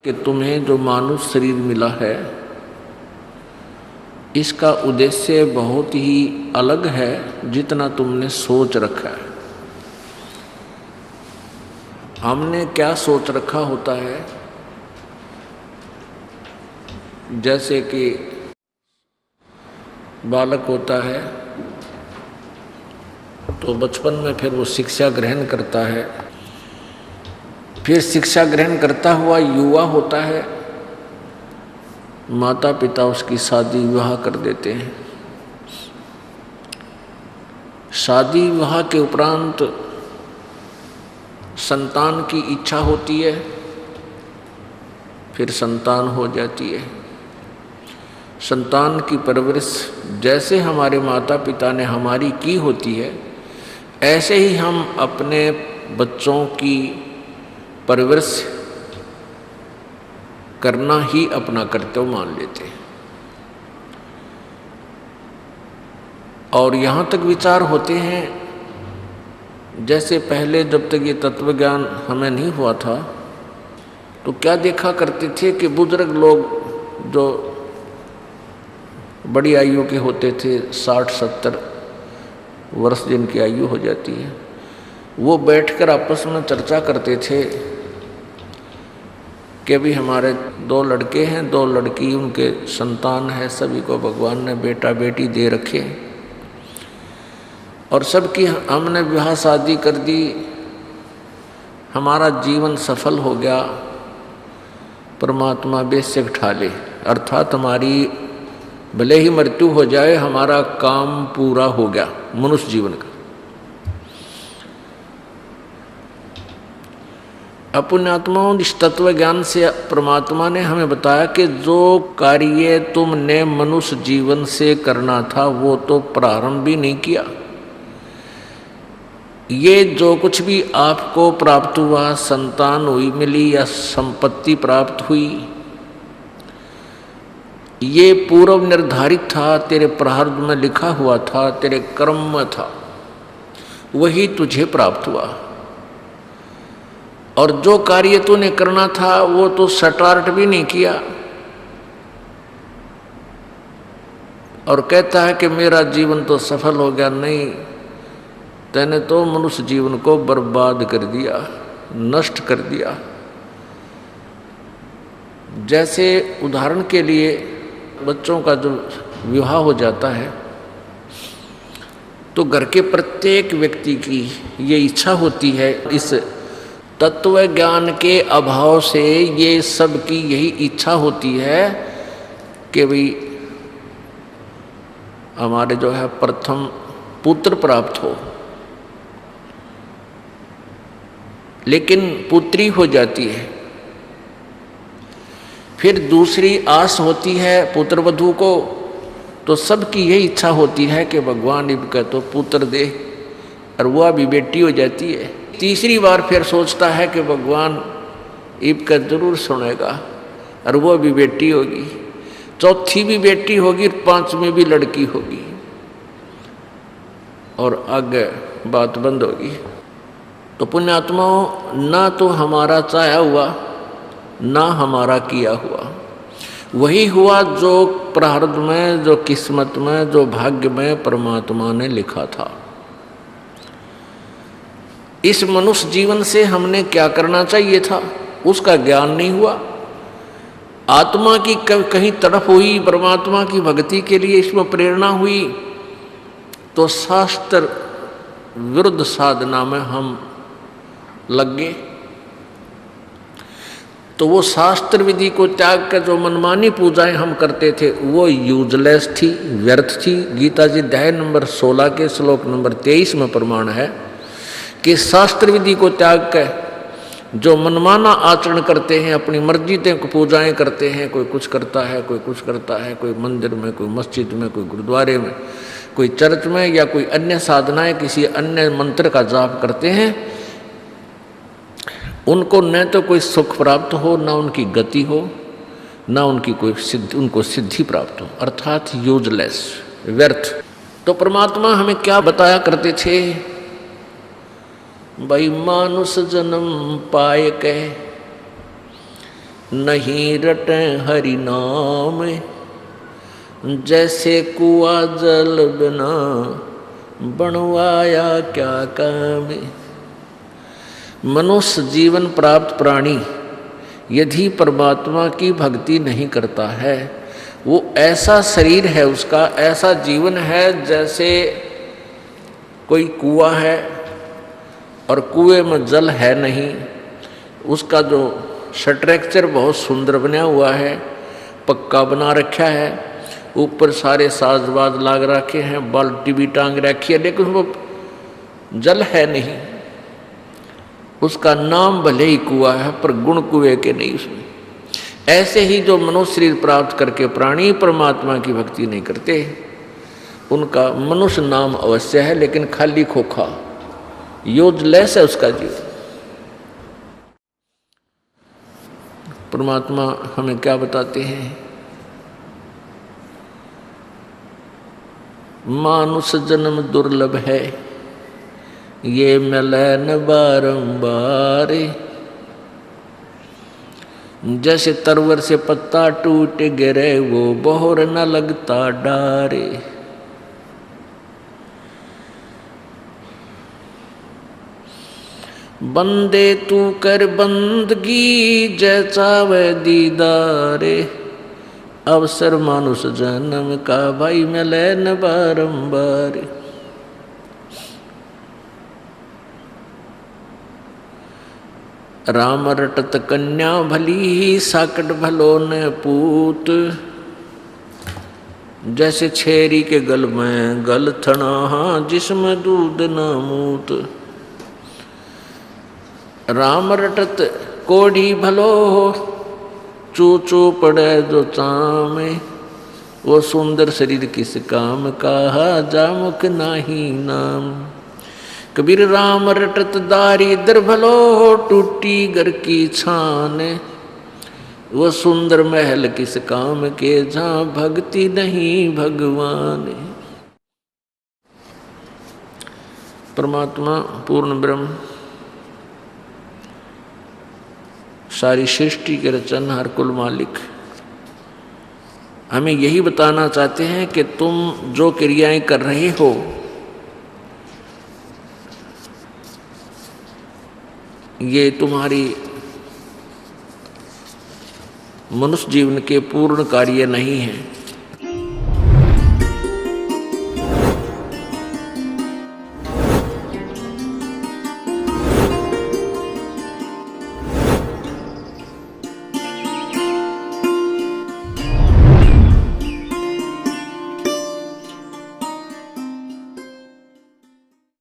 कि तुम्हें जो मानुष शरीर मिला है इसका उद्देश्य बहुत ही अलग है जितना तुमने सोच रखा है। हमने क्या सोच रखा होता है, जैसे कि बालक होता है तो बचपन में फिर वो शिक्षा ग्रहण करता है, फिर शिक्षा ग्रहण करता हुआ युवा होता है, माता पिता उसकी शादी विवाह कर देते हैं। शादी विवाह के उपरांत संतान की इच्छा होती है, फिर संतान हो जाती है। संतान की परवरिश जैसे हमारे माता पिता ने हमारी की होती है, ऐसे ही हम अपने बच्चों की परवरिश करना ही अपना कर्तव्य मान लेते हैं। और यहाँ तक विचार होते हैं, जैसे पहले जब तक ये तत्व ज्ञान हमें नहीं हुआ था तो क्या देखा करते थे कि बुजुर्ग लोग जो बड़ी आयु के होते थे, 60-70 वर्ष जिनकी आयु हो जाती है, वो बैठकर आपस में चर्चा करते थे कि अभी हमारे 2 लड़के हैं, 2 लड़की, उनके संतान है, सभी को भगवान ने बेटा बेटी दे रखे और सबकी हमने विवाह शादी कर दी, हमारा जीवन सफल हो गया, परमात्मा बेशक ठा ले, अर्थात हमारी भले ही मृत्यु हो जाए, हमारा काम पूरा हो गया मनुष्य जीवन का। अपुण्यात्माओं, इस तत्व ज्ञान से परमात्मा ने हमें बताया कि जो कार्य तुमने मनुष्य जीवन से करना था वो तो प्रारंभ भी नहीं किया। ये जो कुछ भी आपको प्राप्त हुआ, संतान हुई, मिली या संपत्ति प्राप्त हुई, ये पूर्व निर्धारित था, तेरे प्रारब्ध में लिखा हुआ था, तेरे कर्म में था, वही तुझे प्राप्त हुआ। और जो कार्य तूने करना था वो तो स्टार्ट भी नहीं किया और कहता है कि मेरा जीवन तो सफल हो गया। नहीं, तैने तो मनुष्य जीवन को बर्बाद कर दिया, नष्ट कर दिया। जैसे उदाहरण के लिए बच्चों का जो विवाह हो जाता है तो घर के प्रत्येक व्यक्ति की ये इच्छा होती है, इस तत्व ज्ञान के अभाव से ये सब की यही इच्छा होती है कि भाई हमारे जो है प्रथम पुत्र प्राप्त हो, लेकिन पुत्री हो जाती है। फिर दूसरी आस होती है पुत्र वधू को, तो सबकी यही इच्छा होती है कि भगवान इनका तो पुत्र दे, और वह भी बेटी हो जाती है। तीसरी बार फिर सोचता है कि भगवान इनका जरूर सुनेगा और वह भी बेटी होगी, चौथी भी बेटी होगी, 5वीं भी लड़की होगी और आगे बात बंद होगी। तो पुण्यात्माओं, ना तो हमारा चाहा हुआ ना हमारा किया हुआ, वही हुआ जो प्रारब्ध में, जो किस्मत में, जो भाग्य में परमात्मा ने लिखा था। इस मनुष्य जीवन से हमने क्या करना चाहिए था उसका ज्ञान नहीं हुआ। आत्मा की कहीं तड़प हुई, परमात्मा की भक्ति के लिए इसमें प्रेरणा हुई तो शास्त्र विरुद्ध साधना में हम लग गए। तो वो शास्त्र विधि को त्याग कर जो मनमानी पूजाएं हम करते थे वो यूजलेस थी, व्यर्थ थी। गीता जी अध्याय नंबर 16 के श्लोक नंबर 23 में प्रमाण है कि शास्त्र विधि को त्याग कर जो मनमाना आचरण करते हैं, अपनी मर्जी से पूजाएं करते हैं, कोई कुछ करता है, कोई कुछ करता है, कोई मंदिर में, कोई मस्जिद में, कोई गुरुद्वारे में, कोई चर्च में, या कोई अन्य साधनाएं, किसी अन्य मंत्र का जाप करते हैं, उनको न तो कोई सुख प्राप्त हो, ना उनकी गति हो, ना उनकी कोई सिद्धि, उनको सिद्धि प्राप्त हो, अर्थात यूजलेस, व्यर्थ। तो परमात्मा हमें क्या बताया करते थे, भाई मानुष जन्म पाए कह नहीं रटे हरि नाम, जैसे कुआ जल बिना बनवाया क्या काम। मनुष्य जीवन प्राप्त प्राणी यदि परमात्मा की भक्ति नहीं करता है, वो ऐसा शरीर है उसका, ऐसा जीवन है जैसे कोई कुआं है और कुएं में जल है नहीं। उसका जो स्ट्रक्चर बहुत सुंदर बना हुआ है, पक्का बना रखा है, ऊपर सारे साजबाज लाग रखे हैं, बाल्टी भी टांग रखी है, लेकिन वो जल है नहीं। उसका नाम भले ही कुआं है पर गुण कुएं के नहीं उसमें। ऐसे ही जो मनुष्य शरीर प्राप्त करके प्राणी परमात्मा की भक्ति नहीं करते, उनका मनुष्य नाम अवश्य है लेकिन खाली खोखा, यूजलेस है उसका जीवन। परमात्मा हमें क्या बताते हैं? मानुष जन्म दुर्लभ है, ये मिलन बारंबार। जैसे तरवर से पत्ता टूट गिरे, वो बोहर न लगता डारे। बंदे तू कर बंदगी, जैसा वह दीदारे। अवसर मानुष जन्म का, भाई मिले न बारंबार। राम रटत कन्या भली, साकट भलो न पूत। जैसे छेरी के गल में गल थना, जिसमें दूध न मूत। राम रटत कोढ़ी भलो हो, चू चू पड़े जो चामे। वो सुंदर शरीर किस काम का, जामुख नाही नाम। कबीर राम रटत दारिद्र भलो हो, टूटी घर की छान। वो सुंदर महल किस काम के, जहाँ भक्ति नहीं भगवान। परमात्मा पूर्ण ब्रह्म सारी सृष्टि के रचनहार कुल मालिक हमें यही बताना चाहते हैं कि तुम जो क्रियाएं कर रहे हो, ये तुम्हारी मनुष्य जीवन के पूर्ण कार्य नहीं है।